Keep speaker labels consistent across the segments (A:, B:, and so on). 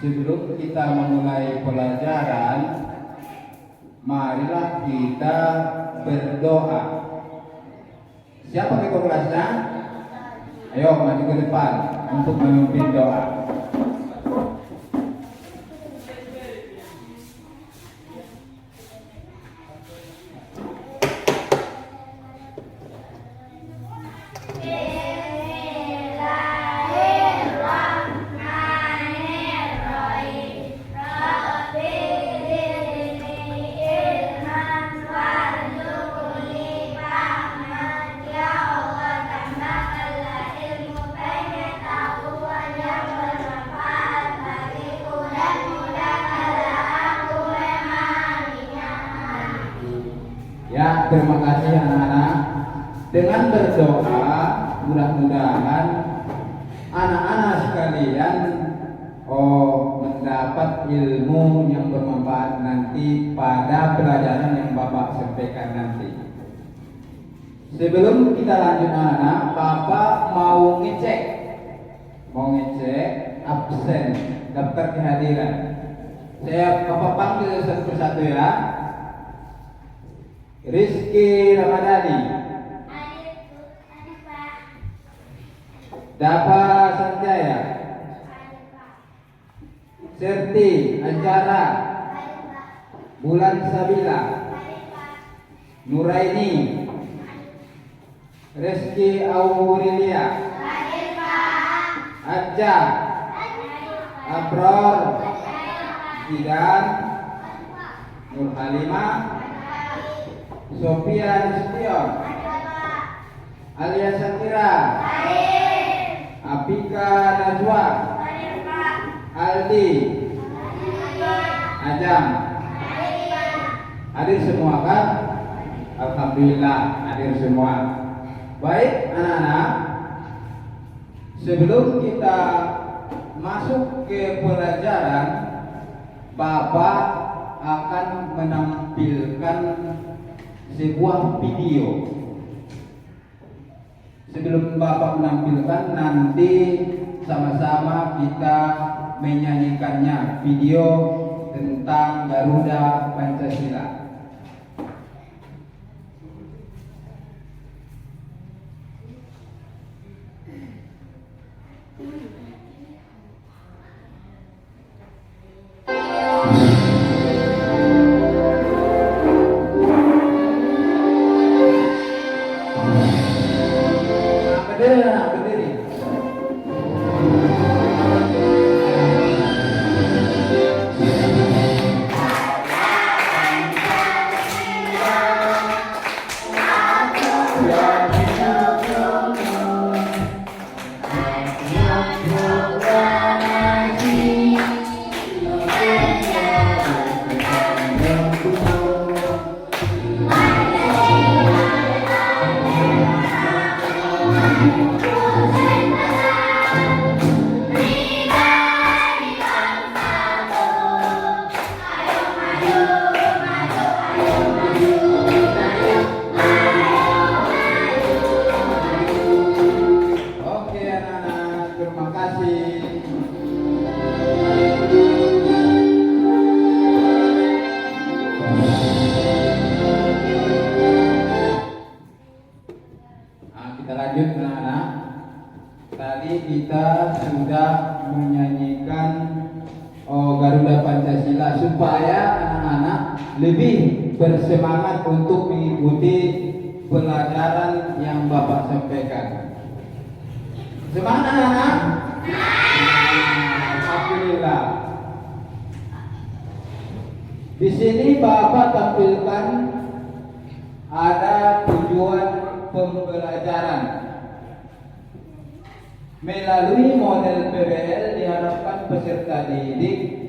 A: Sebelum kita memulai pelajaran, marilah kita berdoa. Siapa ketua kelasnya? Ayo maju ke depan untuk memimpin doa. Ya, terima kasih anak-anak. Dengan berdoa, mudah-mudahan anak-anak sekalian mendapat ilmu yang bermanfaat nanti pada pelajaran yang Bapak sampaikan nanti. Sebelum kita lanjut anak-anak, Bapak mau ngecek absen, daftar kehadiran. Bapak panggil satu persatu ya. Rizky Ramadhani, Dava Sanjaya, Serti Anjara, Bulan Sabila, Nuraini, Rizky Aurelia, Adja, Abror, Zidan, Nur Halimah, Sofia Nasution, Alia Syakira, Apika Najwa, Aldi, Ajam. Hadir semua kan? Alhamdulillah hadir semua. Baik anak-anak, sebelum kita masuk ke pelajaran, Bapak akan menampilkan sebuah video. Sebelum Bapak menampilkan, nanti sama-sama kita menyanyikannya, video tentang Garuda Pancasila. Kita sudah menyanyikan Garuda Pancasila supaya anak-anak lebih bersemangat untuk mengikuti pelajaran yang Bapak sampaikan. Semangat anak-anak? Alhamdulillah. Di sini Bapak tampilkan ada tujuan pembelajaran. Melalui model PBL diharapkan peserta didik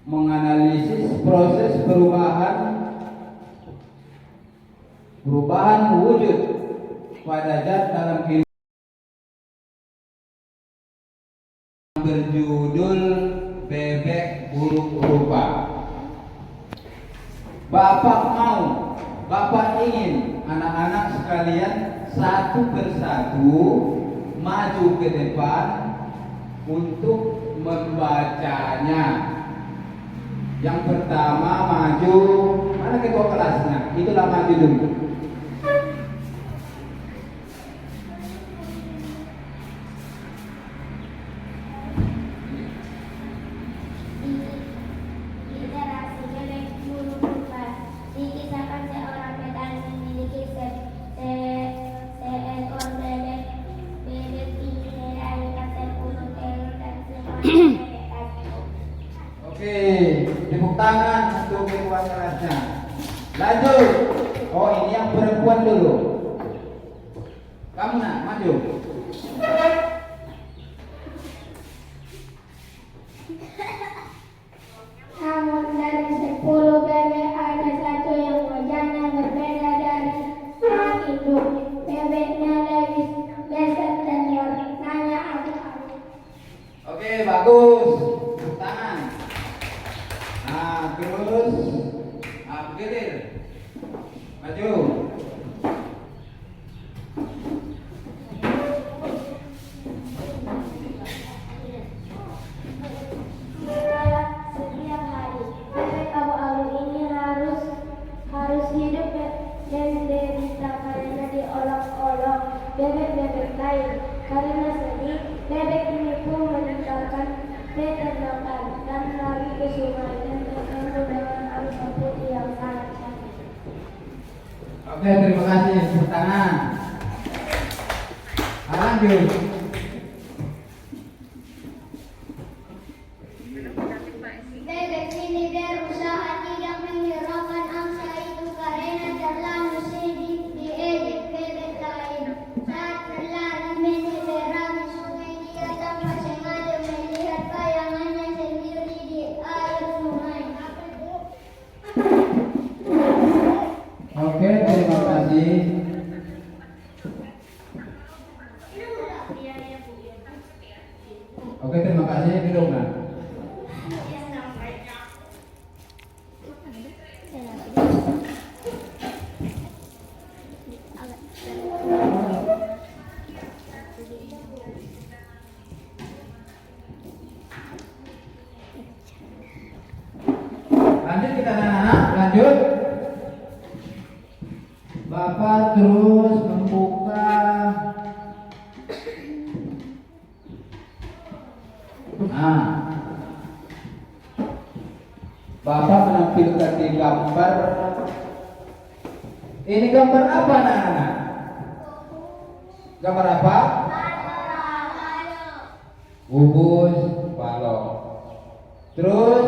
A: menganalisis proses perubahan wujud pada zat dalam kehidupan berjudul Bebek Buruk Rupa. Bapak ingin anak-anak sekalian satu persatu maju ke depan untuk membacanya. Yang pertama maju, mana ketua kelasnya? Itulah maju dulu.
B: Literasi bebek bulu kumbar. Dikisahkan seorang petani memiliki seekor bebek. Bebek ini melahirkan 10 telur dan semua bebek kacau.
A: Oke, tepuk tangan untuk ketua kelasnya. Lanjut. Oh, ini yang perempuan dulu. Kamu nak maju.
B: Namun dari 10 bebek ada satu yang wajahnya berbeda dari sang induk. Bebeknya lebih besar dan warnanya abu-abu.
A: Oke, bagus. Tepuk tangan. Nah, terus bergilir. Maju.
B: Setiap hari bebek abu-abu ini harus hidup dan derita karena diolok-olok bebek-bebek lain. Karena sedih, bebek ini pun meninggalkan peternakan dan lari ke sungai dan bertemu dengan angsa putih yang sangat cantik.
A: Oke, terima kasih. Tepuk tangan. Lanjut.
B: Bebek ini berusaha tidak menghiraukan angsa itu karena terlalu sedih diejek bebek lain. Saat berlari menyeberangi sungai, dia tanpa sengaja melihat bayangannya sendiri di air sungai.
A: Oke, terima kasih. Oke, terima kasih. Duduk, Nak. Lanjut kita anak-anak, lanjut. Bapak terus membuka Bapak menampilkan di gambar. Ini gambar apa anak-anak? Gambar apa? Bubus balok. Terus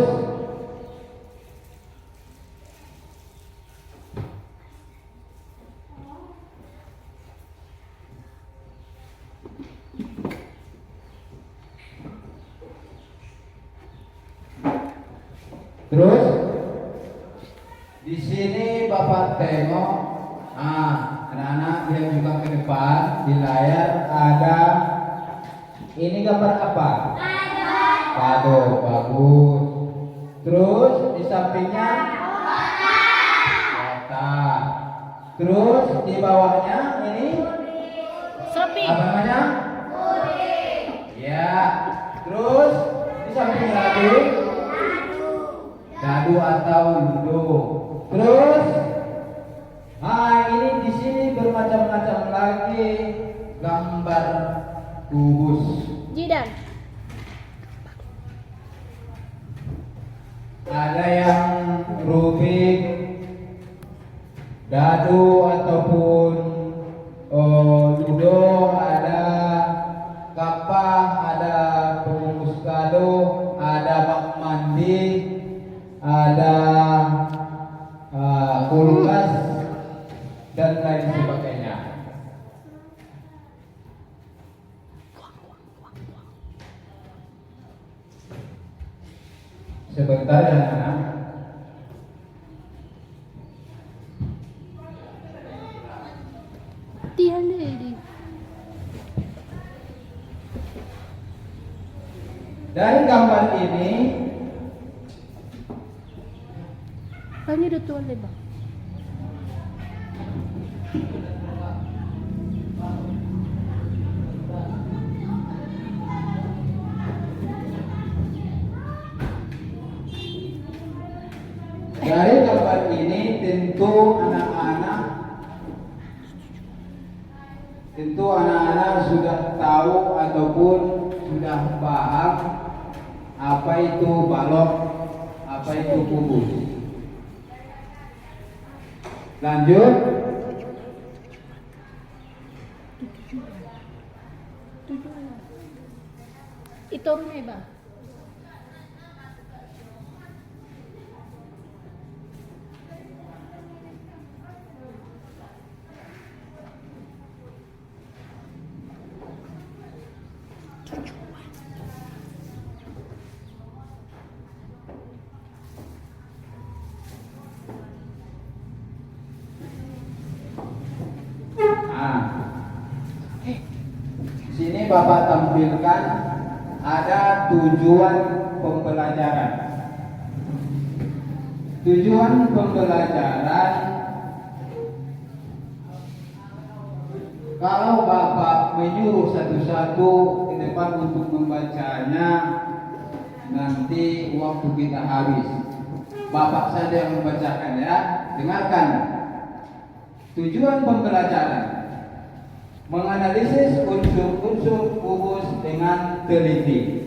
A: di sini Bapak tengok, anak-anak lihat juga ke depan di layar ada ini gambar apa? Kado, bagus. Terus di sampingnya kotak. Terus di bawahnya ini apa namanya? Ya. Terus di sampingnya lagi dadu atau ludo. Terus, ini di sini bermacam-macam lagi gambar kubus.
C: Jidan.
A: Ada yang rubik, dadu ataupun ludo, ada kapak, ada pembungkus kado, ada bak mandi, ada kulkas dan lain sebagainya. Sebentar ya anak. Dari gambar ini
C: Kayaknya udah tua deh bang.
A: Dari gambar ini tentu anak-anak sudah tahu ataupun sudah paham apa itu balok, apa itu kubus. Lanjut.
C: Ito rin ba?
A: Sini Bapak tampilkan ada tujuan pembelajaran. Tujuan pembelajaran, kalau Bapak menyuruh satu-satu ke depan untuk membacanya, nanti waktu kita habis. Bapak saja yang membacakan ya. Dengarkan. Tujuan pembelajaran: menganalisis unsur-unsur kubus dengan teliti,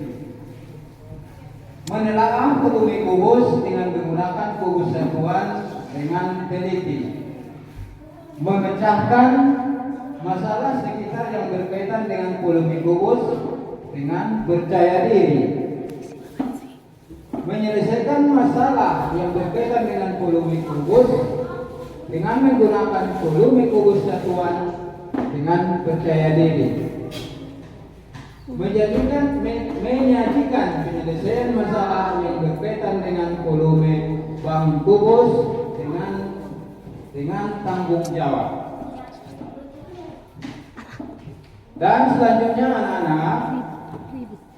A: menelaah volume kubus dengan menggunakan kubus satuan dengan teliti, memecahkan masalah sekitar yang berkaitan dengan volume kubus dengan percaya diri, menyelesaikan masalah yang berkaitan dengan volume kubus dengan menggunakan volume kubus satuan dengan percaya diri, menyajikan penyelesaian masalah yang berkaitan dengan volume bank kubus dengan tanggung jawab. Dan selanjutnya anak-anak,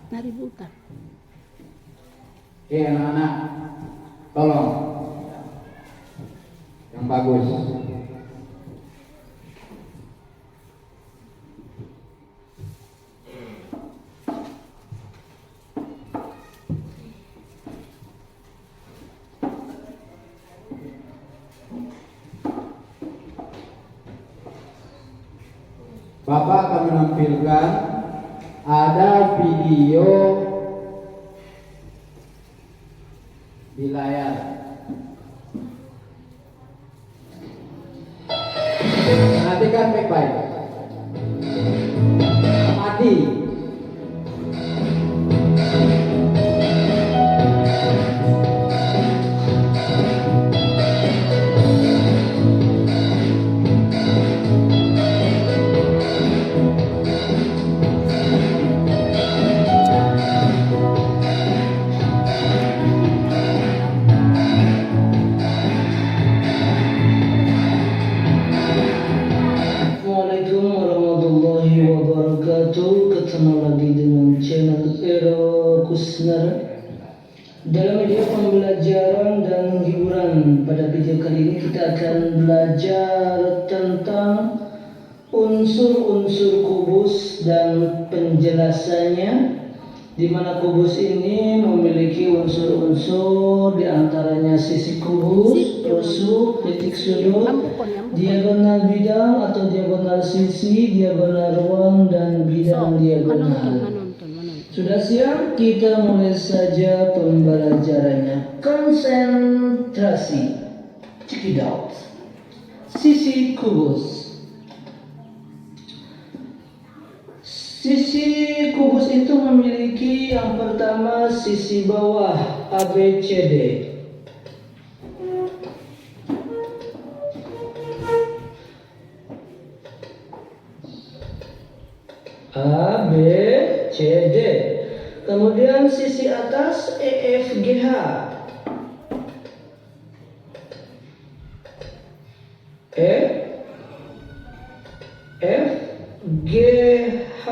C: Naributan.
A: anak-anak, tolong yang bagus. Bapak akan menampilkan ada video di layar. Perhatikan baik-baik. Adi.
D: Assalamualaikum warahmatullahi wabarakatuh. Ketemu lagi dengan channel Ero Kusnara dalam video pembelajaran dan hiburan. Pada video kali ini kita akan belajar tentang unsur-unsur kubus dan penjelasannya, di mana kubus ini memiliki unsur-unsur, diantaranya sisi kubus, rusuk, titik sudut, diagonal bidang atau diagonal sisi, diagonal ruang, dan bidang diagonal. Sudah siap? Kita mulai saja pembelajarannya. Konsentrasi. Check it out. Sisi kubus. Sisi kubus itu memiliki yang pertama sisi bawah ABCD. ABCD. Kemudian sisi atas EFGH. EFGH.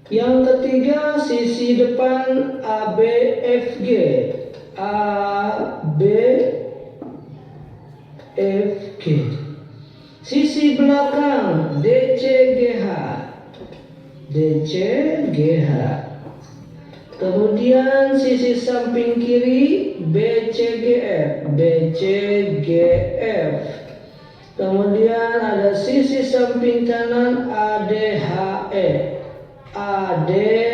D: Yang ketiga sisi depan ABFG. ABFG. Sisi belakang DCGH. DCGH. Kemudian sisi samping kiri BCGF, BCGF. Kemudian ada sisi samping kanan ADHE, ADHE.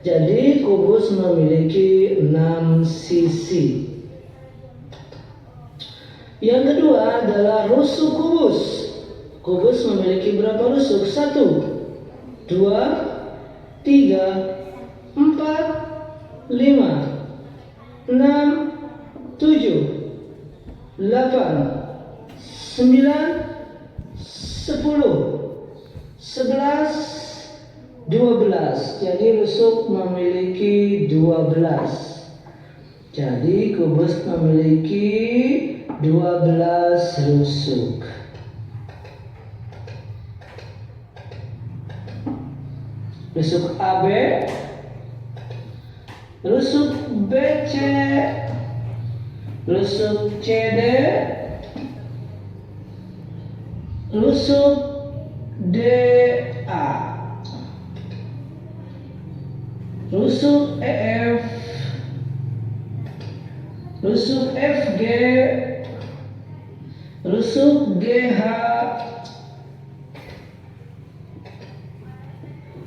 D: Jadi kubus memiliki 6 sisi. Yang kedua adalah rusuk kubus. Kubus memiliki berapa rusuk? 1, 2, 3, 4, 5, 6, 7, 8, 9, 10, 11, 12. Jadi rusuk memiliki 12. Jadi kubus memiliki 12 rusuk. Rusuk AB, rusuk BC, rusuk CD, rusuk DA, rusuk EF, rusuk FG, rusuk GH,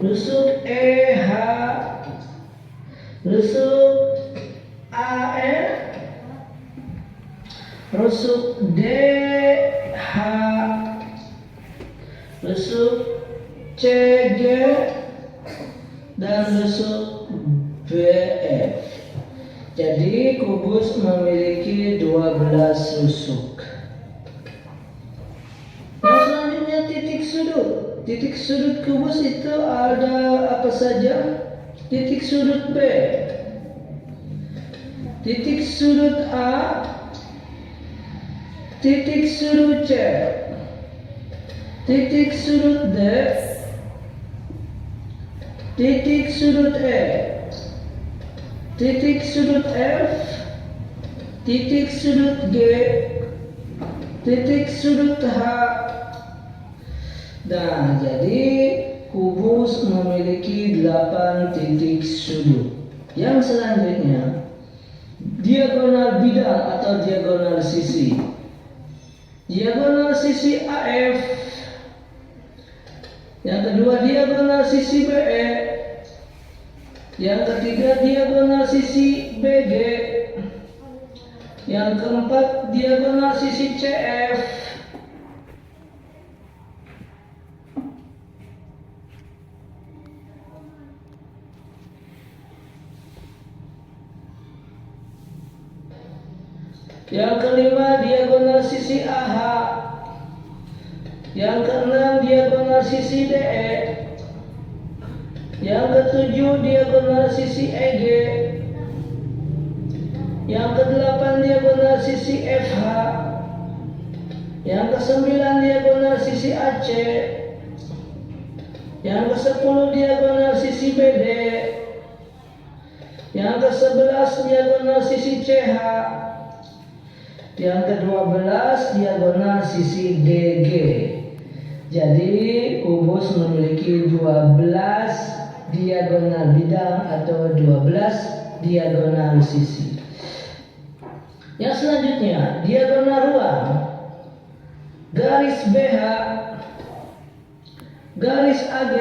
D: rusuk EH, rusuk AE, rusuk DH, rusuk CG, dan rusuk BF. Jadi kubus memiliki 12 rusuk. Yang selanjutnya titik sudut. Titik sudut kubus itu ada apa saja? Titik sudut B, titik sudut A, titik sudut C, titik sudut D, titik sudut E, titik sudut F, titik sudut G, titik sudut H. Nah, jadi kubus memiliki 8 titik sudut. Yang selanjutnya diagonal bidang atau diagonal sisi. Diagonal sisi AF. Yang kedua diagonal sisi BE. Yang ketiga diagonal sisi BG. Yang keempat diagonal sisi CF. Yang kelima diagonal sisi AH. Yang keenam diagonal sisi DE. Yang ketujuh diagonal sisi EG. Yang kedelapan diagonal sisi FH. Yang kesembilan diagonal sisi AC. Yang kesepuluh diagonal sisi BD. Yang ke-11 diagonal sisi CH. Yang ke-12 diagonal sisi DG. Jadi kubus memiliki 12 diagonal bidang atau 12 diagonal sisi. Yang selanjutnya diagonal ruang. Garis BH, garis AG,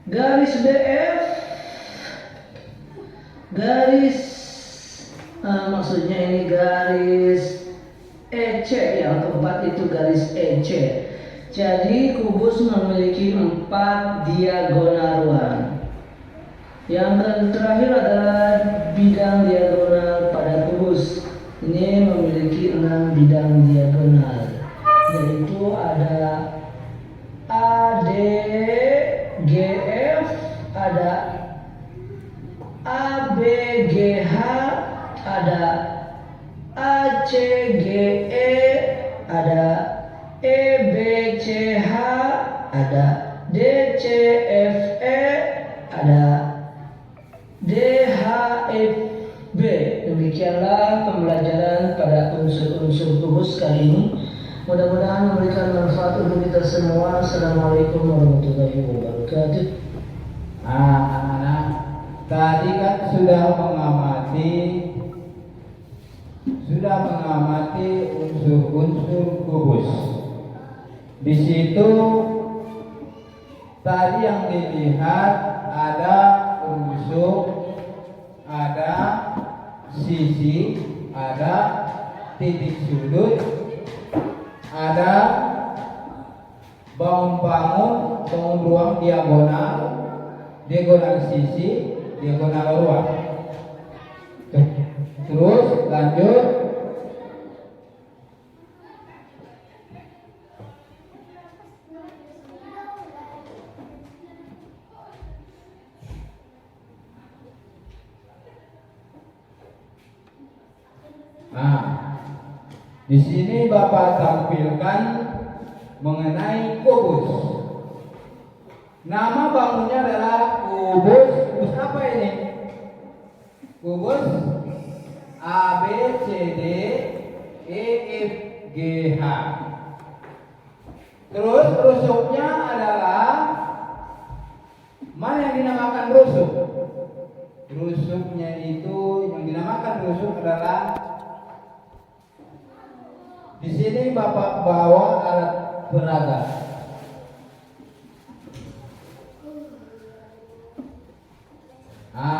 D: garis BF, garis maksudnya ini garis EC, yang keempat itu garis EC. Jadi kubus memiliki 4 diagonal ruang. Yang terakhir adalah bidang diagonal pada kubus. Ini memiliki 6 bidang diagonal, yaitu ada ADGF, ada ABGH, ada ACGE, ada EBCH, ada DCFE, ada DHFB. Demikianlah pembelajaran pada unsur-unsur kubus kali ini. Mudah-mudahan memberikan manfaat untuk kita semua. Assalamualaikum warahmatullahi wabarakatuh.
A: Anak-anak tadi kan sudah mengamati unsur-unsur kubus. Di situ tadi yang dilihat ada rusuk, ada sisi, ada titik sudut, ada bangun ruang diagonal sisi, diagonal ruang. Terus lanjut. Nah, di sini Bapak tampilkan mengenai kubus. Nama bangunnya adalah kubus. Kubus apa ini? Kubus A, B, C, D, E, F, G, H. Terus rusuknya adalah mana yang dinamakan rusuk? Rusuknya itu yang dinamakan rusuk adalah di sini Bapak bawa alat peraga.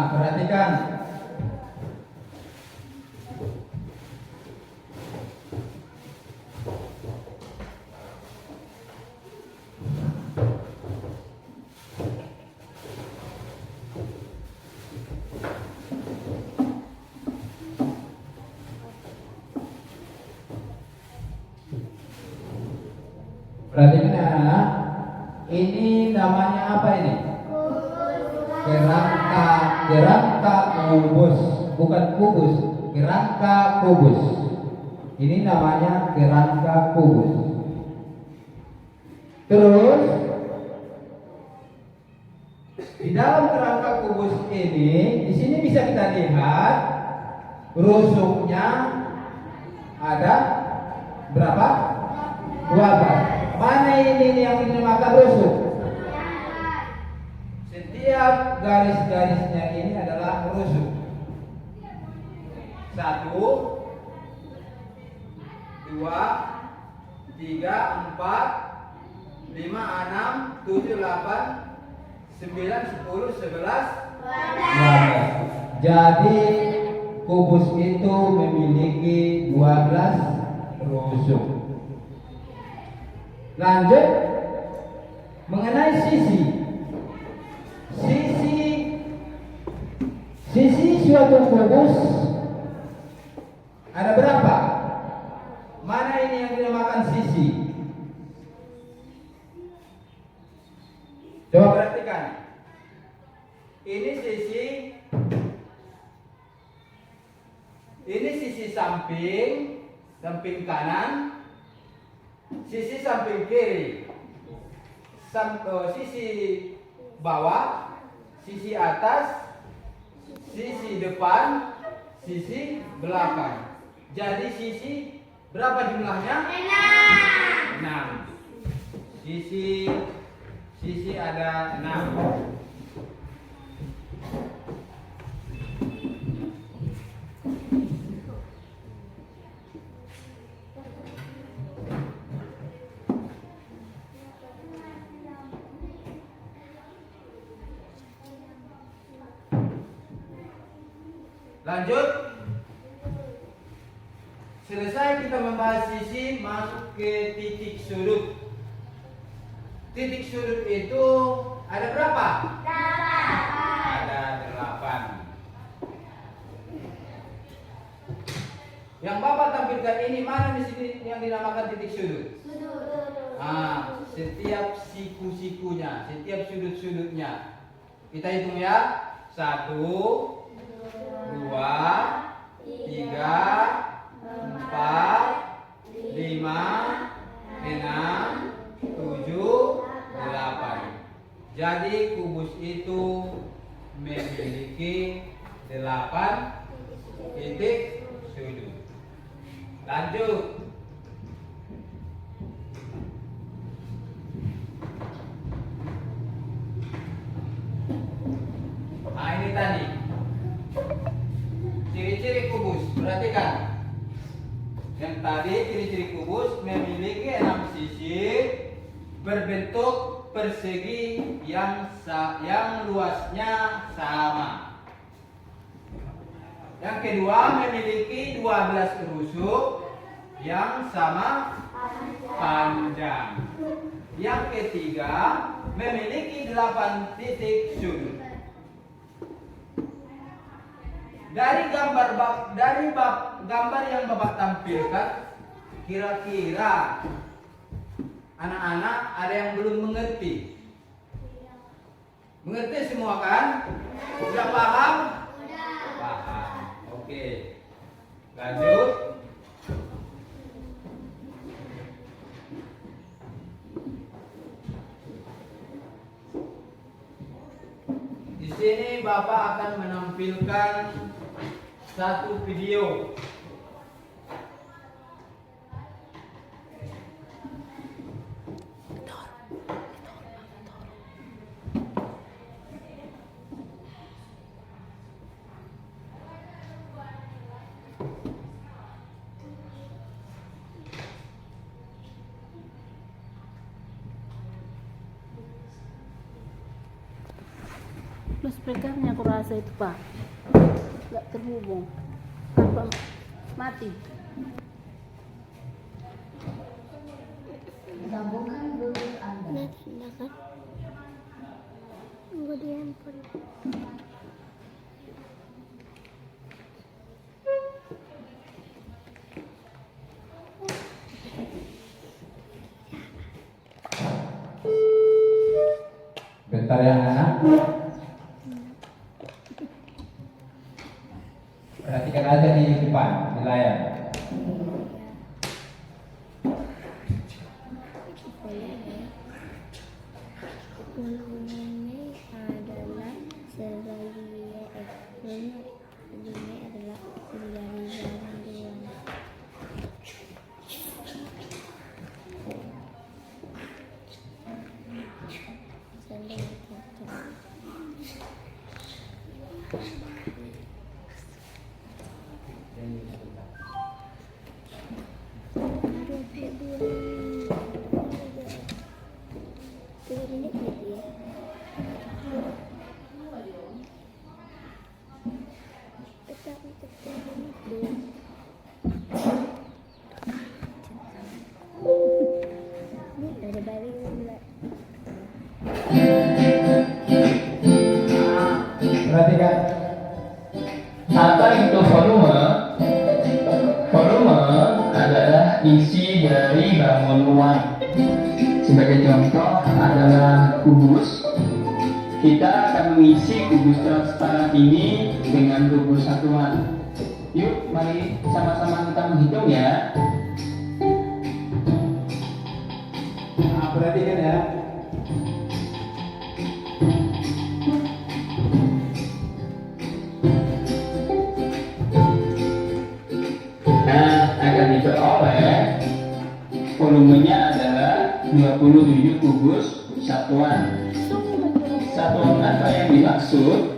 A: Perhatikan. Perhatikan anak-anak, ini namanya apa ini? Kerangka kubus, bukan kubus, kerangka kubus. Ini namanya kerangka kubus. Terus di dalam kerangka kubus ini, di sini bisa kita lihat rusuknya ada berapa? 12. Mana ini yang dinamakan rusuk? Setiap garis-garisnya ini adalah rusuk. 1, 2, 3, 4, 5, 6, 7, 8, 9, 10, 11, 12. Jadi kubus itu memiliki 12 rusuk. Lanjut mengenai sisi suatu kubus ada berapa? Mana ini yang dinamakan sisi? Coba perhatikan. Ini sisi samping kanan, sisi samping kiri, sisi bawah, sisi atas, sisi depan, sisi belakang. Jadi sisi berapa jumlahnya? 6. Sisi ada 6. Lanjut. Selesai kita membahas sisi, masuk ke titik sudut. Titik sudut itu ada berapa? 8. Ada 8. Yang Bapak tampilkan ini mana di sini yang dinamakan titik sudut? Setiap siku-sikunya, setiap sudut-sudutnya. Kita hitung ya. 1, 2, 3, 4, 5, 6, 7, 8. Jadi kubus itu memiliki 8 titik sudut. Lanjut. tadi. Ciri-ciri kubus, perhatikan. Yang tadi ciri-ciri kubus memiliki 6 sisi, berbentuk persegi yang luasnya sama. Yang kedua memiliki 12 rusuk yang sama panjang. Yang ketiga memiliki 8 titik sudut. Dari gambar yang Bapak tampilkan, kira-kira anak-anak ada yang belum mengerti? Mengerti semua kan? Sudah paham? Paham. Oke. Lanjut. Di sini Bapak akan menampilkan satu video.
C: Plus speakernya aku rasa itu Pak, nggak terhubung. Apa mati?
E: Sambungkan Bluetooth Anda.
B: Silakan. Tunggu di handphone.
A: Bentar ya anak. Perhatikan aja di depan, di layar.
B: Volume ini adalah sebagai volume ini adalah sebagai bantuan.
A: Perhatikan.
F: Apa itu volume? Volume adalah isi dari bangun ruang. Sebagai contoh adalah kubus. Kita akan mengisi kubus transparan ini dengan kubus satuan. Yuk, mari sama-sama kita menghitung ya.
A: Nah, perhatikan ya.
F: Nah, akan diperoleh volumenya adalah 27 kubus satuan. Satuan apa yang dimaksud?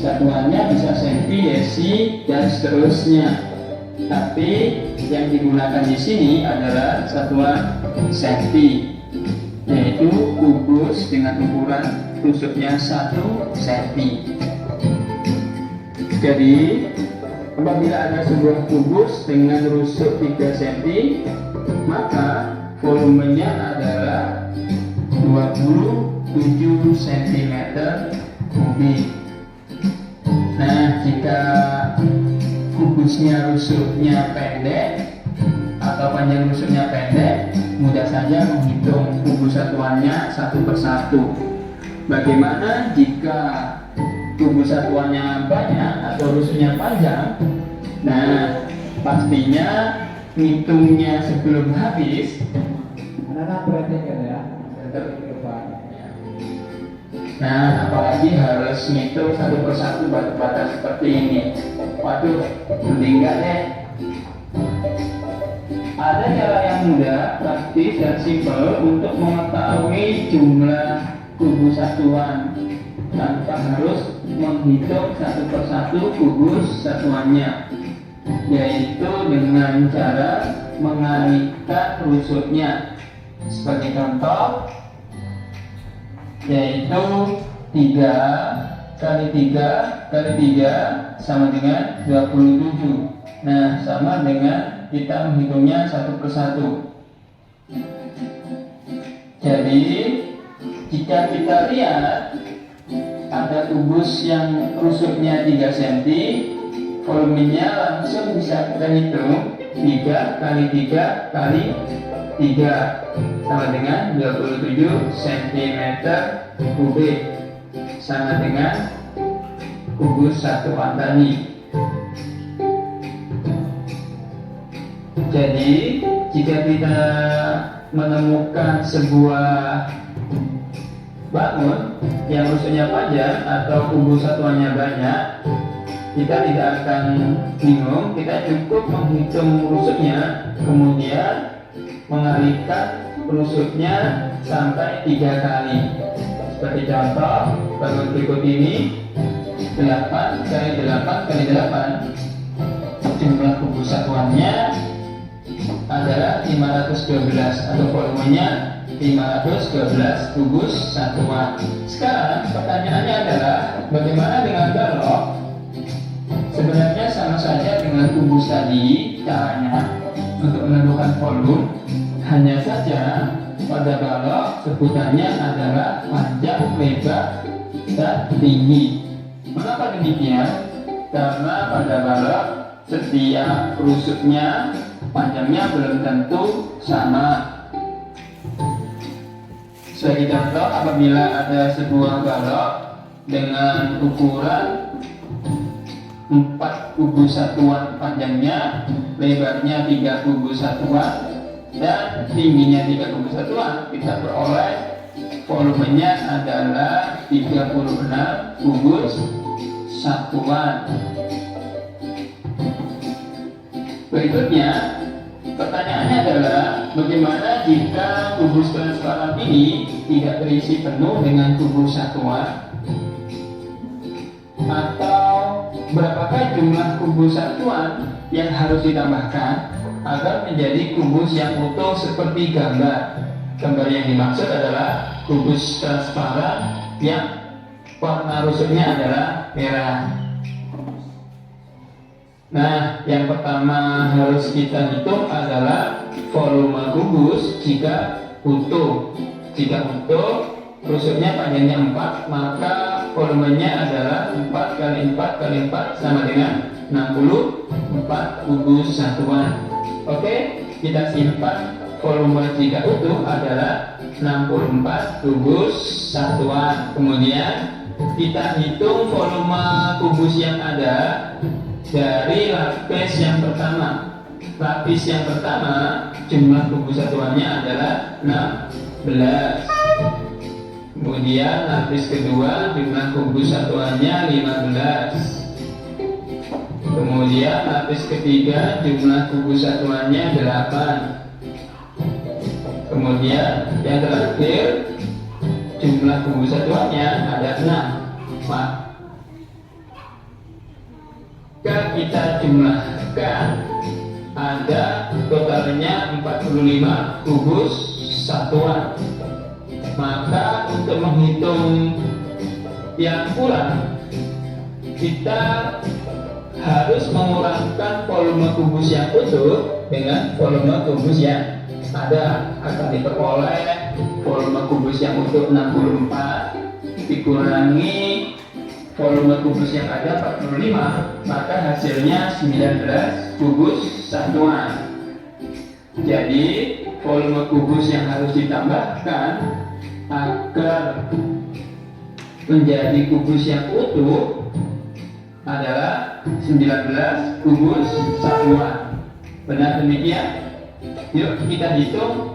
F: Satuannya bisa senti, desi, dan seterusnya. Tapi yang digunakan di sini adalah satuan senti, yaitu kubus dengan ukuran rusuknya 1 senti. Jadi apabila ada sebuah kubus dengan rusuk 3 cm, maka volumenya adalah 27 cm kubik. Nah, jika kubusnya rusuknya pendek atau panjang rusuknya pendek, mudah saja menghitung kubus satuannya satu persatu. Bagaimana jika kubus satuannya banyak atau rusuknya panjang? Nah, pastinya ngitungnya sebelum habis.
A: Anak-anak perhatikan ya. Bentar di depan.
F: Nah, apalagi harus ngitung satu persatu batu-bata seperti ini. Waduh, mending enggak deh. Ada cara yang mudah, praktis, dan simpel untuk mengetahui jumlah kubus satuan. tanpa harus menghitung satu persatu kubus satuannya, yaitu dengan cara mengalihkan rusuknya. Sebagai contoh, yaitu 3 kali 3 kali 3 sama dengan 27. Nah, sama dengan kita menghitungnya satu persatu. Jadi jika kita lihat ada kubus yang rusuknya 3 cm, volumenya langsung bisa kita hitung 3 kali 3 kali 3 sama dengan 27 cm kubik, sama dengan kubus satuan tadi. Jadi jika kita menemukan sebuah bangun yang rusuknya panjang atau kubus satuannya banyak, kita tidak akan bingung, kita cukup menghitung rusuknya, kemudian mengalihkan rusuknya sampai 3 kali. Seperti contoh bangun berikut ini, 8 kali 8 kali 8, jumlah kubus satuannya adalah 512 atau volumenya 512 kubus satuan. Sekarang pertanyaannya adalah bagaimana dengan balok? Sebenarnya sama saja dengan kubus tadi caranya untuk menentukan volume, hanya saja pada balok sebutannya adalah panjang, lebar, dan tinggi. Mengapa demikian? Karena pada balok setiap rusuknya panjangnya belum tentu sama. Sebagai contoh, apabila ada sebuah balok dengan ukuran 4 kubus satuan panjangnya, lebarnya 3 kubus satuan, dan tingginya 3 kubus satuan, kita peroleh volumenya adalah 36 kubus satuan. Berikutnya, pertanyaannya adalah bagaimana jika kubus transparan ini tidak terisi penuh dengan kubus satuan? Atau berapakah jumlah kubus satuan yang harus ditambahkan agar menjadi kubus yang utuh seperti gambar? Gambar yang dimaksud adalah kubus transparan yang warna rusuknya adalah merah. Nah, yang pertama harus kita hitung adalah volume kubus jika utuh. Jika utuh, rusuknya panjangnya 4, maka volumenya adalah 4 kali 4 kali 4 sama dengan 64 kubus satuan. Oke, kita simpan volume jika utuh adalah 64 kubus satuan. Kemudian kita hitung volume kubus yang ada dari lapis yang pertama. Lapis yang pertama jumlah kubus satuannya adalah 16. Kemudian lapis kedua jumlah kubus satuannya 15. Kemudian lapis ketiga jumlah kubus satuannya 8. Kemudian yang terakhir jumlah kubus satuannya ada 6. Maka kita jumlahkan, ada totalnya 45 kubus satuan. Maka untuk menghitung yang kurang, kita harus mengurangkan volume kubus yang utuh dengan volume kubus yang ada. Akan diperoleh volume kubus yang utuh 64 dikurangi volume kubus yang ada 45, maka hasilnya 19 kubus satuan. Jadi volume kubus yang harus ditambahkan agar menjadi kubus yang utuh adalah 19 kubus satuan. Benar demikian? Yuk kita hitung.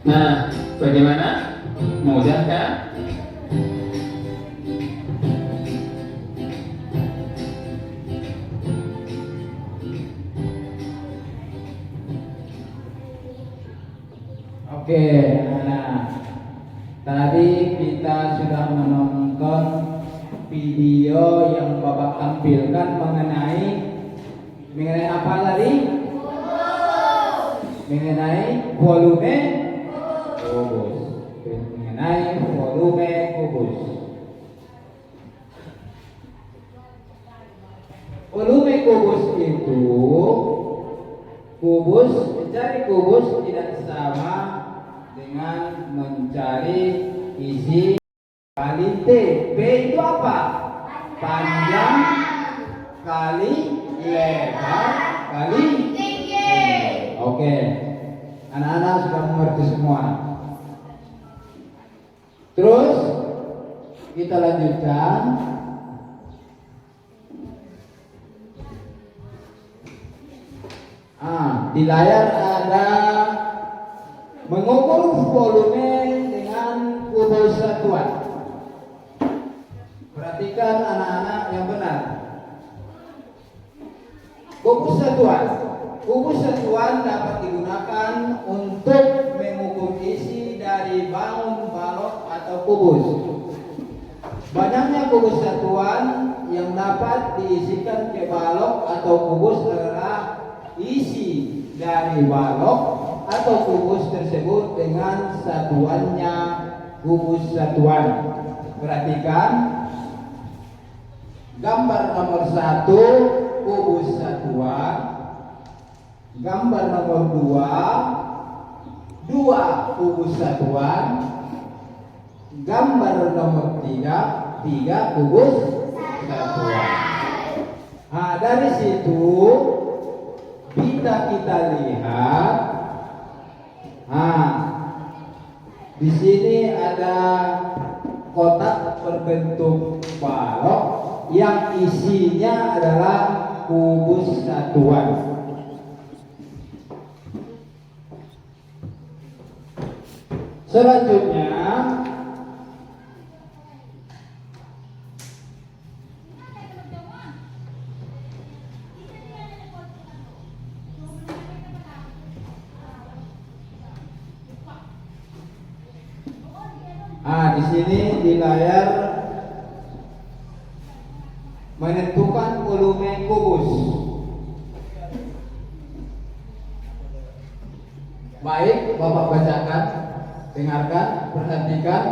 F: Nah, bagaimana? Mudah kan?
A: Oke, nah, tadi kita sudah menonton video yang Bapak tampilkan mengenai apa tadi? Mengenai volume kubus. Mengenai volume kubus. Volume kubus itu mencari kubus tidak sama dengan mencari isi kali T. P itu apa? Panjang kali lebar kali tinggi. Oke, anak-anak sudah mengerti semua. Terus kita lanjutkan. Di layar ada mengukur volume dengan kubus satuan. Perhatikan anak-anak yang benar. Kubus satuan dapat digunakan untuk mengukur isi dari bangun, balok atau kubus. Banyaknya kubus satuan yang dapat diisikan ke balok atau kubus adalah isi dari balok atau kubus tersebut dengan satuannya kubus satuan. Perhatikan gambar nomor 1 kubus satuan, gambar nomor 2 kubus satuan, gambar nomor 3 kubus satuan. Nah, dari situ kita lihat, di sini ada kotak berbentuk balok yang isinya adalah kubus satuan. Selanjutnya di sini di layar menentukan volume kubus. Baik, Bapak bacakan, dengarkan, perhatikan.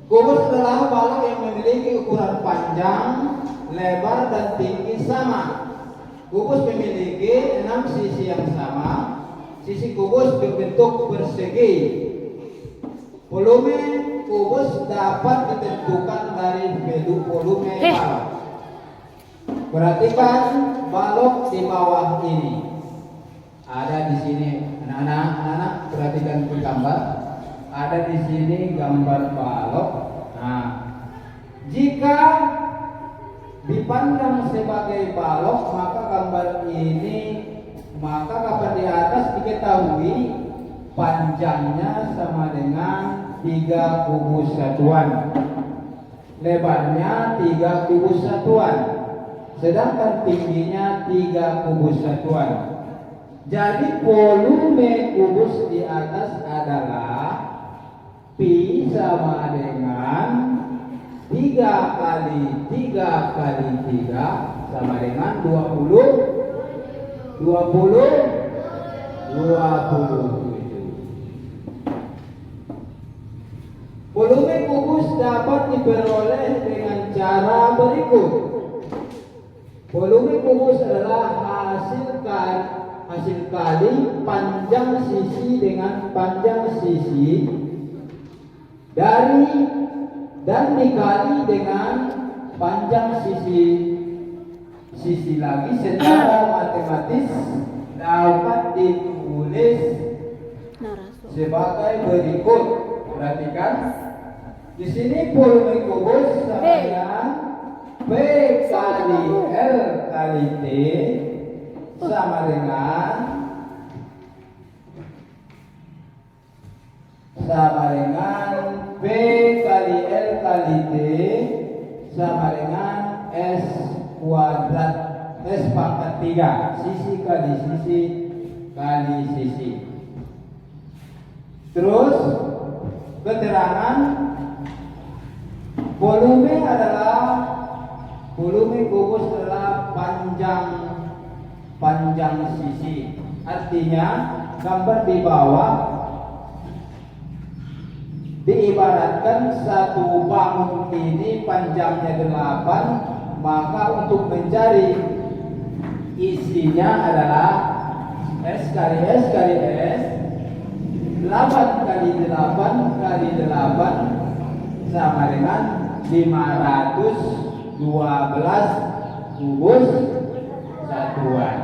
A: Kubus adalah balok yang memiliki ukuran panjang, lebar, dan tinggi sama. Kubus memiliki 6 sisi yang sama. Sisi kubus berbentuk persegi. Volume kubus dapat ditentukan dari volume balok. Perhatikan balok di bawah ini. Ada di sini, anak-anak perhatikan ke gambar. Ada di sini gambar balok. Nah, jika dipandang sebagai balok, maka gambar ini, maka gambar di atas diketahui panjangnya sama dengan 3 kubus satuan, lebarnya 3 kubus satuan, sedangkan tingginya 3 kubus satuan. Jadi volume kubus di atas adalah pi sama dengan 3 kali 3 kali 3 sama dengan 27. Volume kubus dapat diperoleh dengan cara berikut. Volume kubus adalah hasil kali panjang sisi dengan panjang sisi dan dikali dengan panjang sisi lagi secara matematis dapat ditulis sebagai berikut. Perhatikan di sini volume kubus sama dengan P kali L kali T sama dengan P kali L kali T sama dengan S kuadrat S pangkat 3, sisi kali sisi kali sisi. Terus keterangan volume kubus adalah panjang sisi. Artinya gambar di bawah diibaratkan satu bangun ini panjangnya 8, maka untuk mencari isinya adalah S kali S kali S, 8 kali 8 kali 8 sama dengan 512 kubus satuan.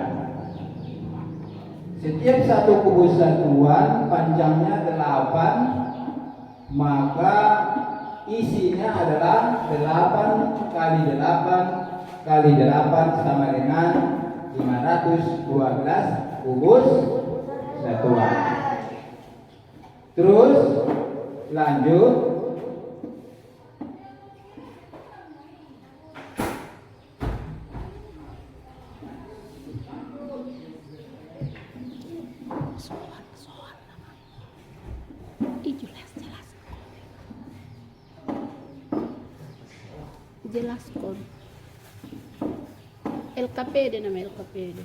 A: Setiap satu kubus satuan panjangnya 8, maka isinya adalah 8 kali 8 kali 8 sama dengan 512 kubus satuan. Terus lanjut.
C: Jelaskan. LKPD nama LKPD.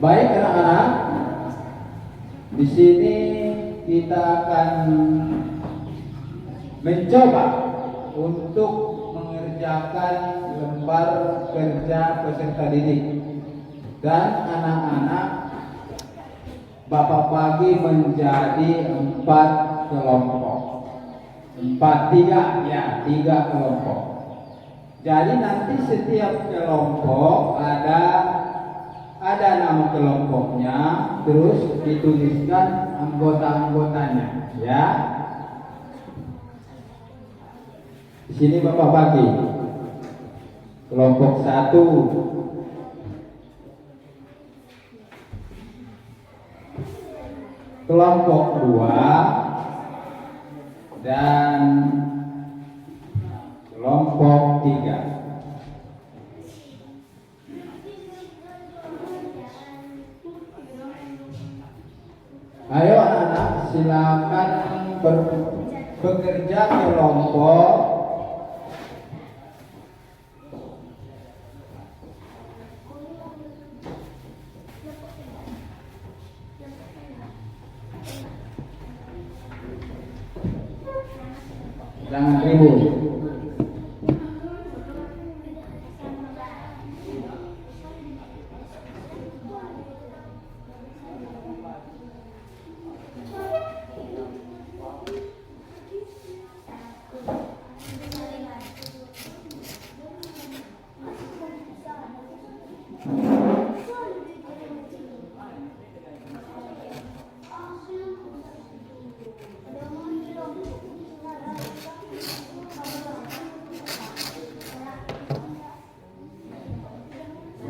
A: Baik anak-anak, di sini kita akan mencoba untuk mengerjakan lembar kerja peserta didik, dan anak-anak Bapak bagi menjadi 4 kelompok, 3 kelompok. Jadi nanti setiap kelompok ada nama kelompoknya, terus dituliskan anggota-anggotanya, ya. Di sini Bapak bagi kelompok 1, kelompok 2, dan kelompok 3. Ayo anak-anak, silakan bekerja kelompok. Jangan ribut.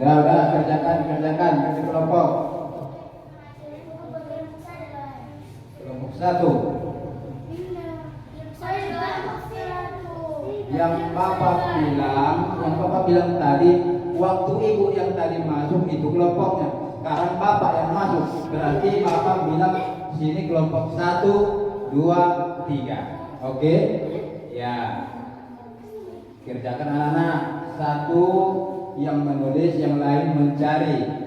A: Udah, kerjakan ke kelompok. Kelompok 1. Yang Bapak bilang tadi, waktu Ibu yang tadi masuk itu kelompoknya. Sekarang Bapak yang masuk, berarti Bapak bilang sini kelompok 1, 2, 3. Oke? Ya. Kerjakan anak-anak. 1 yang menulis, yang lain mencari.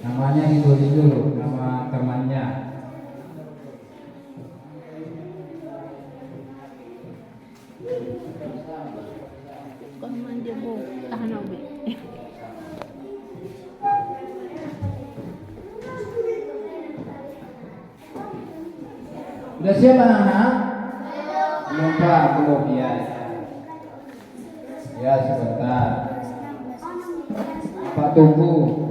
A: Namanya ditulis dulu, nama temannya. Sudah siap anak-anak? Belum Pak, belum ya. Ya sebentar. Pak tunggu.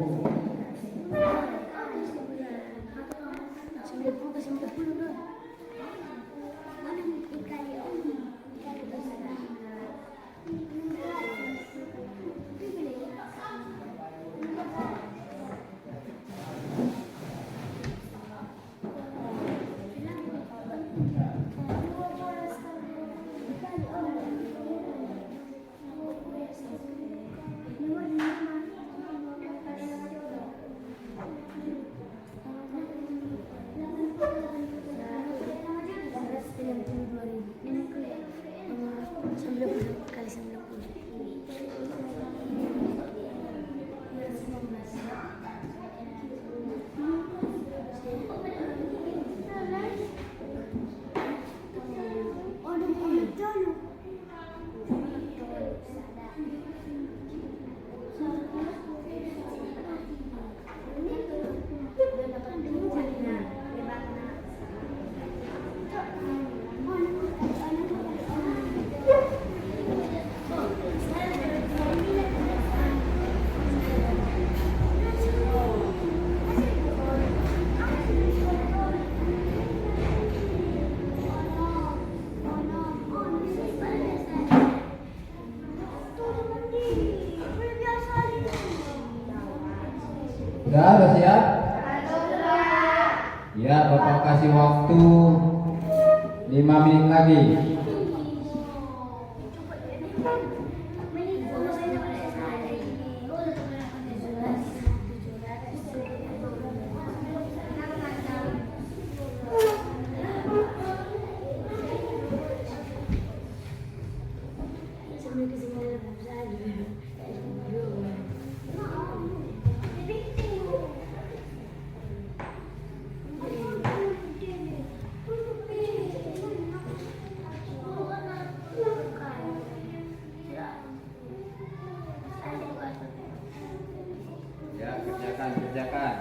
A: Udah siap? Ya, Bapak kasih waktu 5 menit lagi. Ya, kerjakan.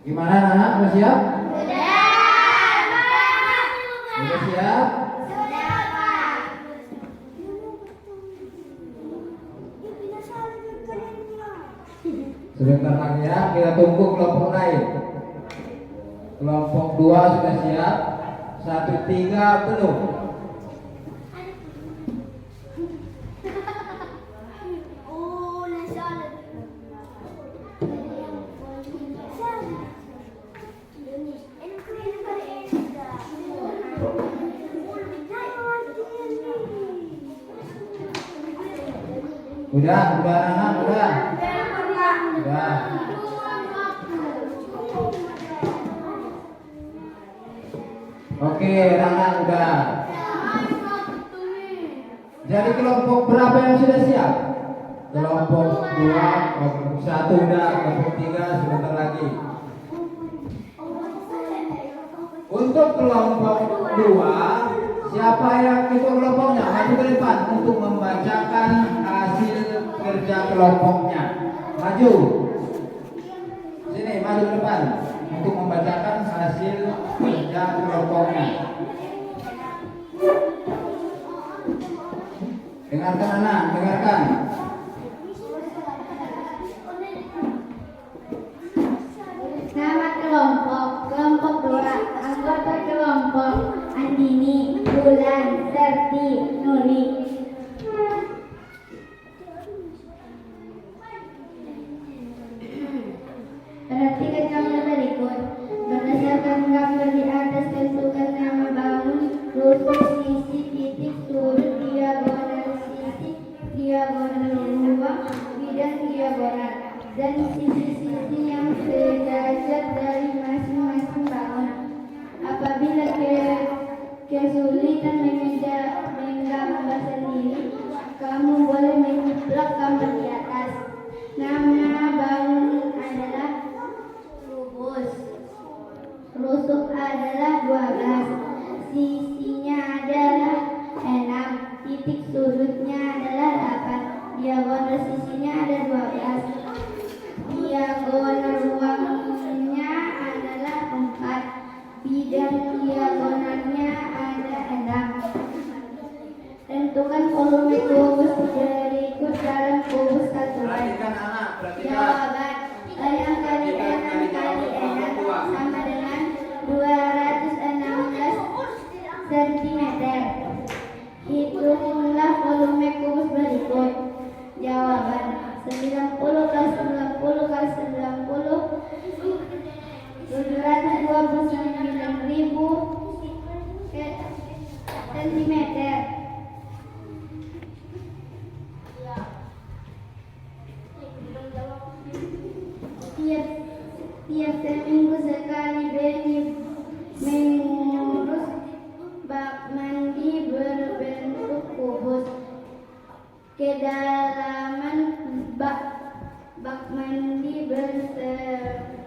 A: Gimana anak? Udah siap? Udah siap? Sebentar lagi ya, kita tunggu kelompok lain. Kelompok 2 sudah siap, 1, 3 belum. Udah anak, udah. Oke, anak udah. Jadi kelompok berapa yang sudah siap? kelompok 2, kelompok 1 udah, kelompok 3 sebentar lagi. Untuk kelompok 2, siapa yang ikut kelompoknya? Maju ke depan untuk membacakan hasil kerja kelompoknya. Maju. Sini, maju ke depan untuk membacakan hasil kerja kelompoknya. Dengarkan anak, dengarkan.
B: Nama kelompok 2, anggota kelompok Andini, Bulan, Serti, Nuri. Perhatikan gambar berikut. Berdasarkan gambar di atas, tentukan nama bangun, rusuk, sisi, titik, sudut, diagonal, sisi, diagonal ruang, bidang diagonal, dan sisi-sisi yang sejajar dari masing-masing bangun. Apabila kesulitan menggambar sendiri, kamu boleh menyeplak gambar di atas. Nama bangun adalah kubus, rusuk adalah 12, sisinya adalah 6, titik sudutnya adalah 8, diagonal sisinya ada 12, diagonal ruangnya adalah 4, bidang diagonalnya ada 6. Tentukan volume kubus berikut dalam kubus satu.
A: Perhatikan anak, perhatikan.
B: Jawaban 6 kali 6 kali 6 sama dengan 216 cm. Hitunglah volume kubus berikut. Jawaban 90 kali 90 kali 90 729.000 cm. Tiap seminggu sekali Beni mengurus bak mandi berbentuk kubus. Kedalaman bak mandi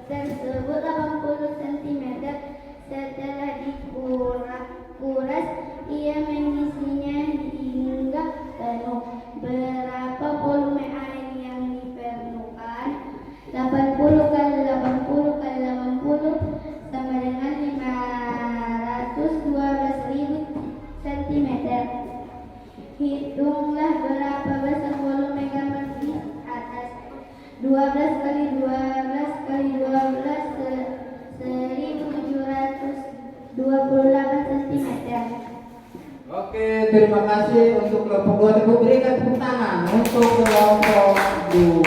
B: tersebut 80 cm. Setelah dikuras, ia mengisinya hingga penuh. Berapa volume air yang diperlukan? 80 kali 80 kali 80 sama dengan 512.000 cm. Hitunglah berapa besar volume gambar di atas. 12 kali 12 kali 12 1728 cm.
A: Oke, terima kasih untuk kelompok 2. Tepuk berikan tepuk tangan untuk kelompok 2.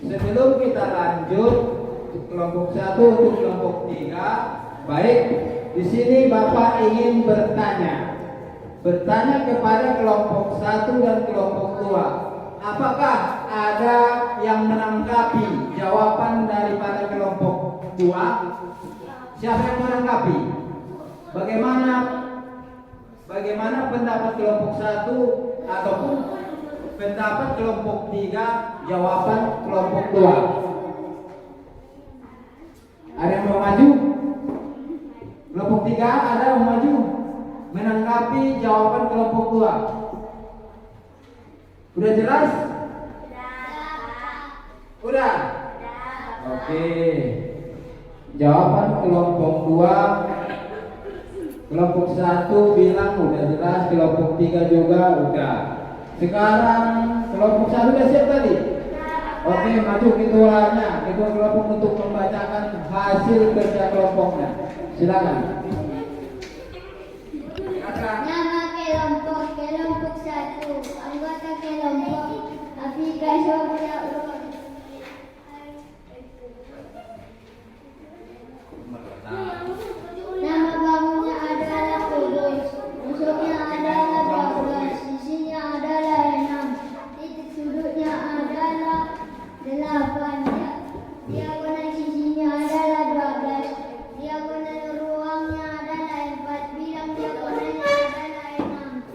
A: Sebelum kita lanjut kelompok 1 untuk kelompok 3, baik, di sini Bapak ingin bertanya kepada kelompok 1 dan kelompok 2. Apakah ada yang menanggapi jawaban daripada kelompok 2? Siapa yang menanggapi? Bagaimana pendapat kelompok 1 ataupun pendapat kelompok 3 jawaban kelompok 2? Ada yang mau maju? Kelompok 3 ada yang mau maju menanggapi jawaban kelompok 2? Udah jelas? Udah? Oke. Jawaban kelompok 2, kelompok 1 bilang udah jelas, kelompok 3 juga udah. Sekarang kelompok 1 udah siap tadi? Oke, maju ketuanya, ketua kelompok untuk membacakan hasil kerja kelompoknya. Silakan.
B: Nama kelompok 1, anggota kelompok Afrika Sofia. Nama bangunnya adalah kubus, rusuknya adalah 12, sisinya adalah 6, titik sudutnya adalah 8, diagonal sisinya adalah 12, diagonal ruangnya adalah 4, bidang diagonalnya adalah 6.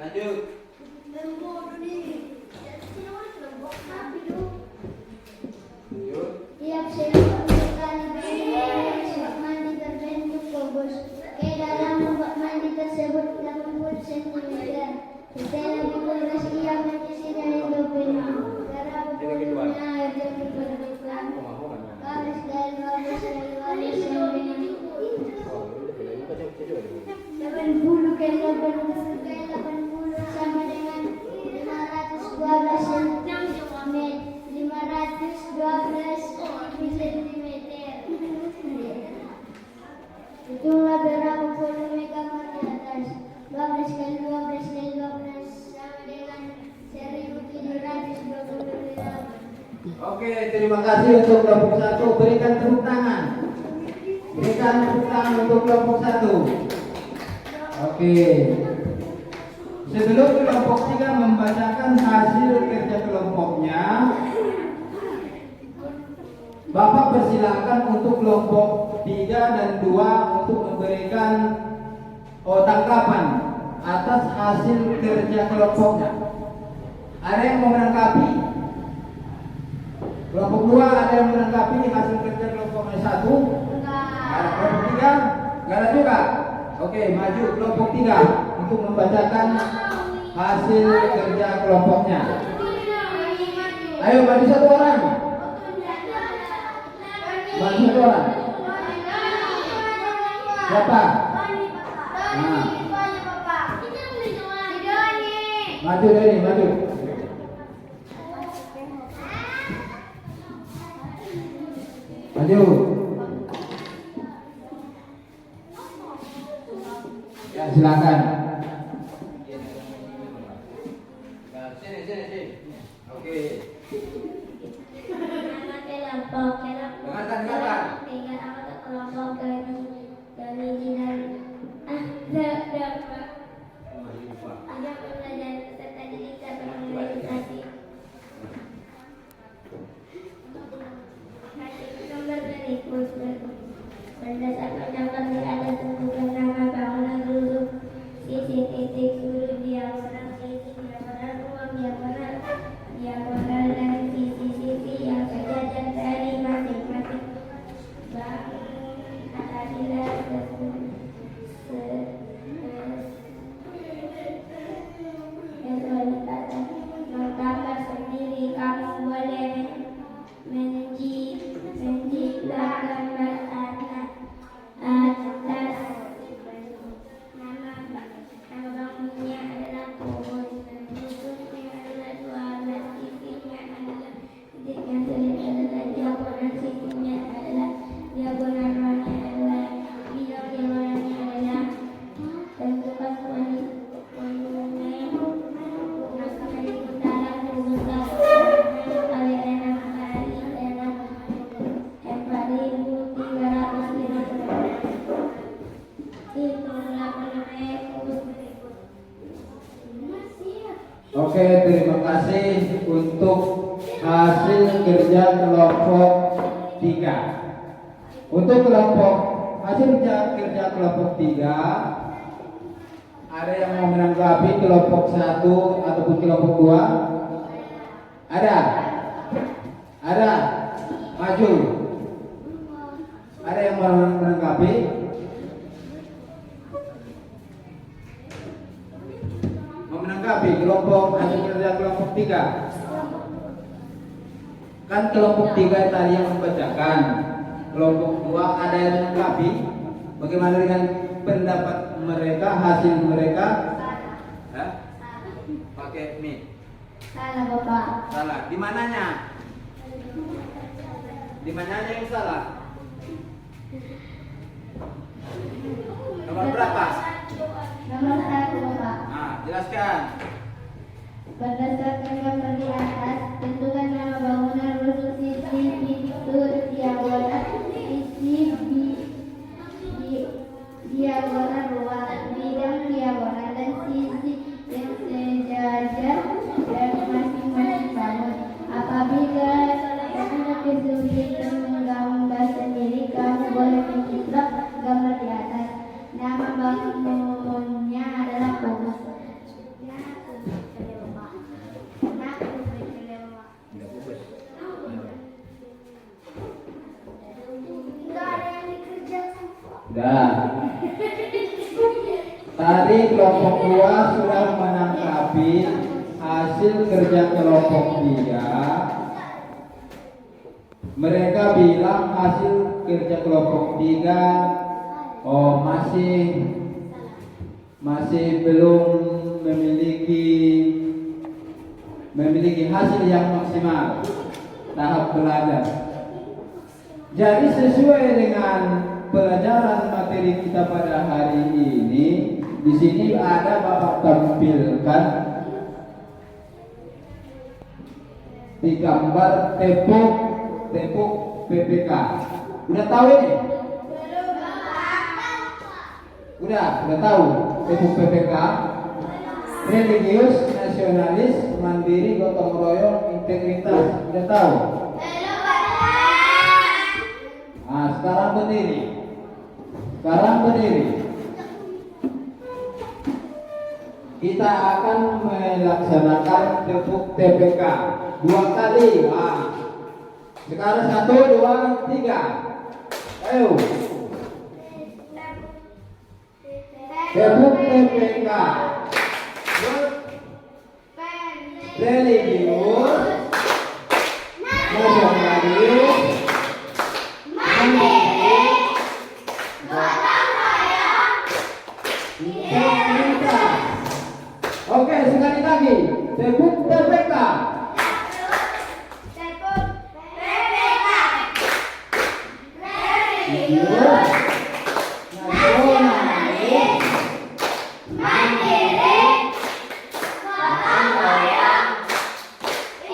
A: Lanjut. Lanjut.
B: Tiap seekor sekali bak mandi terbentuk kubus. Ke dalam bak mandi tersebut 80 cm. Setelah dikuras ia mengisi dari 2 pintu. Cara berpuluhnya air jernih berdekan. Garis dari 12 dari garis yang dengan 80 ke 80 sama dengan 512 cm. 512 cm. Hitunglah berapa volume kamar di atas. 12 kali 12 kali 12 sama dengan 1728.
A: Oke, terima kasih untuk kelompok 1. Berikan tepuk tangan. Berikan tepuk tangan untuk kelompok 1. Oke. Sebelum kelompok 3 membacakan hasil kerja kelompoknya, Bapak persilakan untuk kelompok 3 dan 2 untuk memberikan tanggapan atas hasil kerja kelompoknya. Ada yang mau menanggapi? Kelompok 2 ada yang menanggapi hasil kerja kelompoknya 1? Ada. Kelompok 3? Enggak ada juga? Oke, maju kelompok 3 untuk membacakan hasil kerja kelompoknya. Ayo maju 1 orang. Maju 1 orang. Siapa? Nah. Maju Deni, maju. Maju. Ya, silakan. Sini. Oke. Dengarkan.
B: Kelompok ada pembelajaran peserta didik dapat memverifikasi hasil gambar berikut. Berdasarkan gambar ada tentukan nama bangunan duduk, sisi titik sudut diagonal, sisi diagonal ruang diagonal dan sisi-sisi yang sejajar dari masing-masing bangunan apabila menggambar sendiri. Kamu boleh mencipta gambar atas nama bangunnya adalah kubus, bentuknya adalah 12, sisinya adalah titiknya sulit adalah diagonal, sisinya adalah diagonal, ruangnya adalah bidang, diagonalnya adalah tentukan volume.
A: Oke, terima kasih untuk hasil kerja kelompok 3. Untuk kelompok hasil kerja kelompok 3, ada yang mau menanggapi kelompok 1 ataupun kelompok 2? Ada? Maju. Ada yang mau menanggapi? Menanggapi kelompok hasil kerja kelompok 3. Kan kelompok 3 tadi yang membacakan. Kelompok 2 ada yang menanggapi. Bagaimana dengan pendapat mereka, hasil mereka? Pakai mic.
B: Salah Bapak.
A: Salah. Di mananya? Di mananya yang salah? Nomor berapa?
B: Nomor 1 Bapak.
A: Nah, jelaskan.
B: Berdasarkan gambar di atas, tentukan nama bangunan, rusuk, sisi, titik sudut, diagonal, sisi diagonal ruang, bidang diagonal, dan sisi yang sejajar dari masing-masing bangun. Apabila Anda kesulitan menggambar sendiri, kamu boleh mencipta gambar di atas. Nama bangunnya adalah kubus.
A: Jadi kelompok 2 sudah menangkapi hasil kerja kelompok 3. Mereka bilang hasil kerja kelompok 3 masih belum memiliki hasil yang maksimal tahap belajar. Jadi sesuai dengan pelajaran materi kita pada hari ini, di sini ada Bapak tampilkan di gambar tepuk PPK. Udah tahu ini? Udah tahu tepuk PPK? Religius, nasionalis, mandiri, gotong royong, integritas. Udah tahu? Nah, sekarang berdiri. Kita akan melaksanakan tepuk TPK 2 kali. Nah, sekarang 1, 2, 3. Ayo. Tepuk TPK. Religius, nasionalis, mandiri, integritas. Oke, sekali lagi. Tepuk TPK. Religius, nasionalis, mandiri,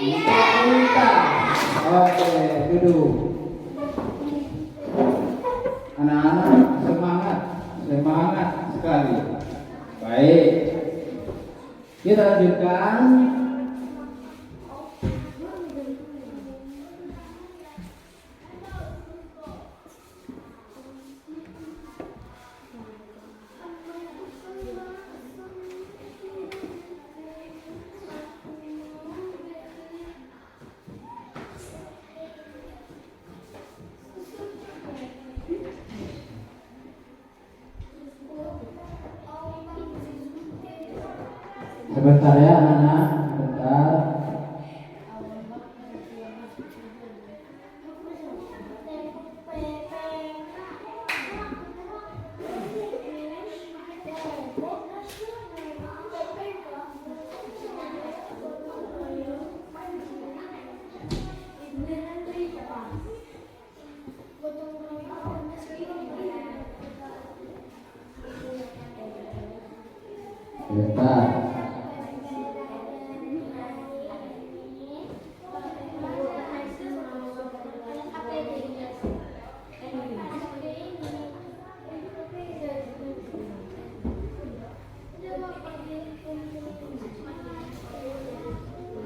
A: integritas. Oke, duduk. Anak-anak semangat sekali. Baik, kita lanjutkan. Sebentar ya anak-anak, sebentar. Sebentar.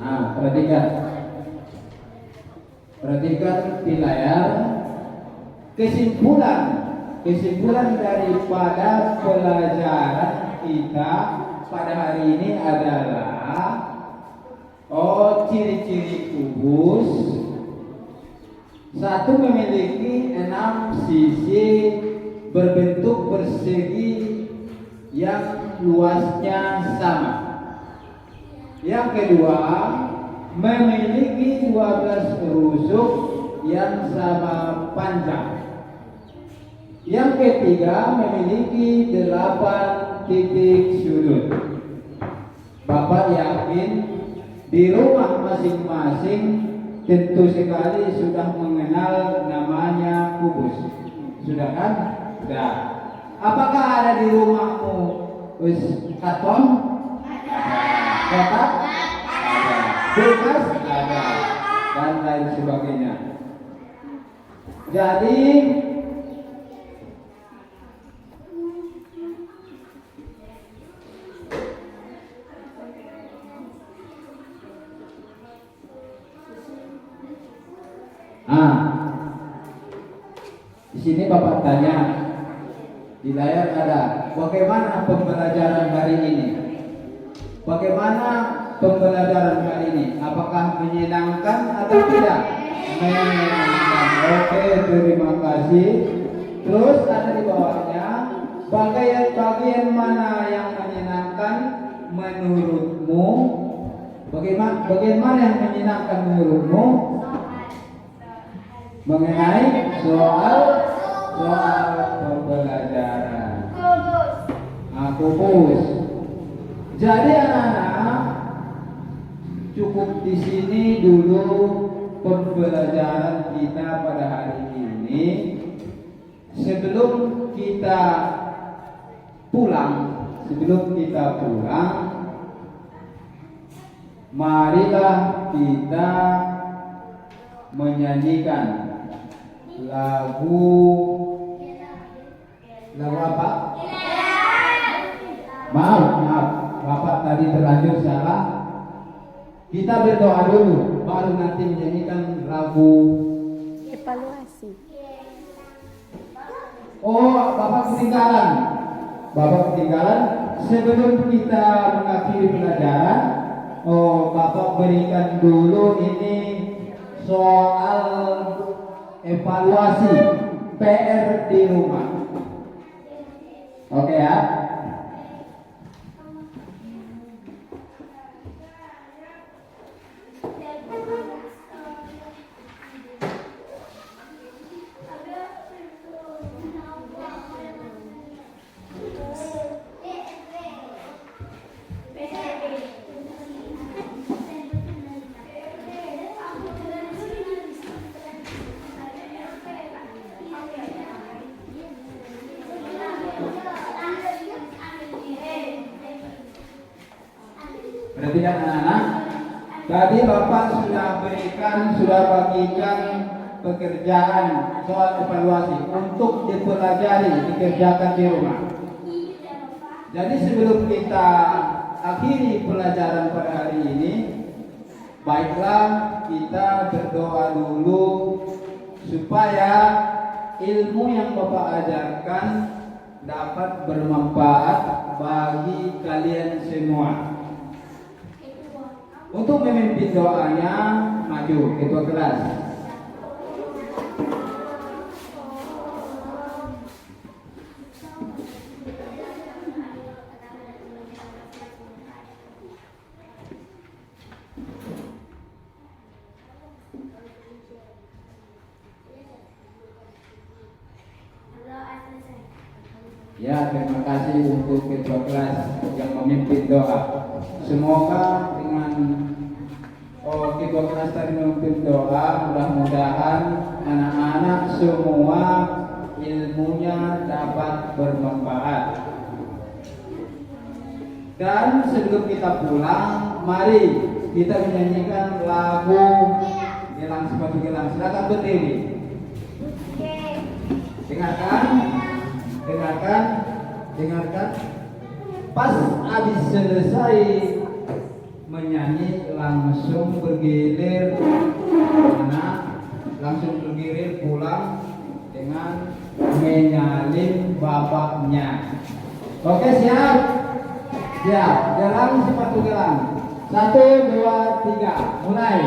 A: Nah, perhatikan di layar. Kesimpulan daripada pelajaran kita pada hari ini adalah ciri-ciri kubus. 1, memiliki 6 sisi berbentuk persegi yang luasnya sama. Yang kedua, memiliki 12 rusuk yang sama panjang. Yang ketiga, memiliki 8 titik sudut. Bapak yakin di rumah masing-masing tentu sekali sudah mengenal namanya kubus. Sudah kan? Sudah. Apakah ada di rumahmu karton? Kotak? Ada. Kulkas? Ada. Dan lain sebagainya. Jadi di sini Bapak tanya, di layar ada, bagaimana pembelajaran hari ini? Bagaimana pembelajaran hari ini? Apakah menyenangkan atau tidak? Menyenangkan. Oke, terima kasih. Terus ada di bawahnya, bagian mana yang menyenangkan menurutmu? Bagian mana yang menyenangkan menurutmu? Mengenai soal pembelajaran. Kubus. Jadi anak-anak, cukup di sini dulu pembelajaran kita pada hari ini. Sebelum kita pulang, marilah kita menyanyikan lagu apa? Maaf, Bapak tadi terlanjur salah. Kita berdoa dulu, baru nanti menyanyikan lagu
C: Evaluasi.
A: Oh, Bapak ketinggalan. Sebelum kita mengakhiri pelajaran, Bapak berikan dulu ini soal evaluasi PR di rumah. Oke ya? Perhatikan anak-anak, tadi Bapak sudah bagikan pekerjaan soal evaluasi untuk dikerjakan di rumah. Jadi sebelum kita akhiri pelajaran pada hari ini, baiklah kita berdoa dulu supaya ilmu yang Bapak ajarkan dapat bermanfaat bagi kalian semua. Untuk memimpin doanya, maju ketua kelas. Ya, terima kasih untuk ketua kelas yang memimpin doa. Semoga dengan ketua kelas tadi memimpin doa, mudah-mudahan anak-anak semua ilmunya dapat bermanfaat. Dan sebelum kita pulang, mari kita menyanyikan lagu Gelang Sepatu Gelang. Silakan berdiri. Dengarkan. Pas habis selesai menyanyi langsung bergilir pulang dengan menyalin bapaknya. Oke, siap. Gelang sepatu gelang. 1, 2, 3, mulai.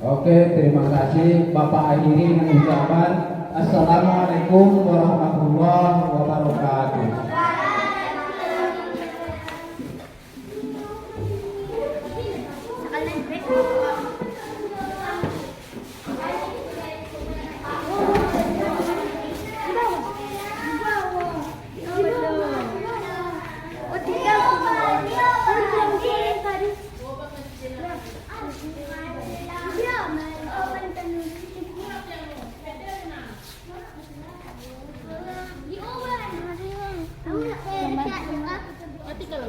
A: Oke, terima kasih. Bapak akhiri dengan ucapan Assalamualaikum warahmatullahi wabarakatuh.
B: Mati kalau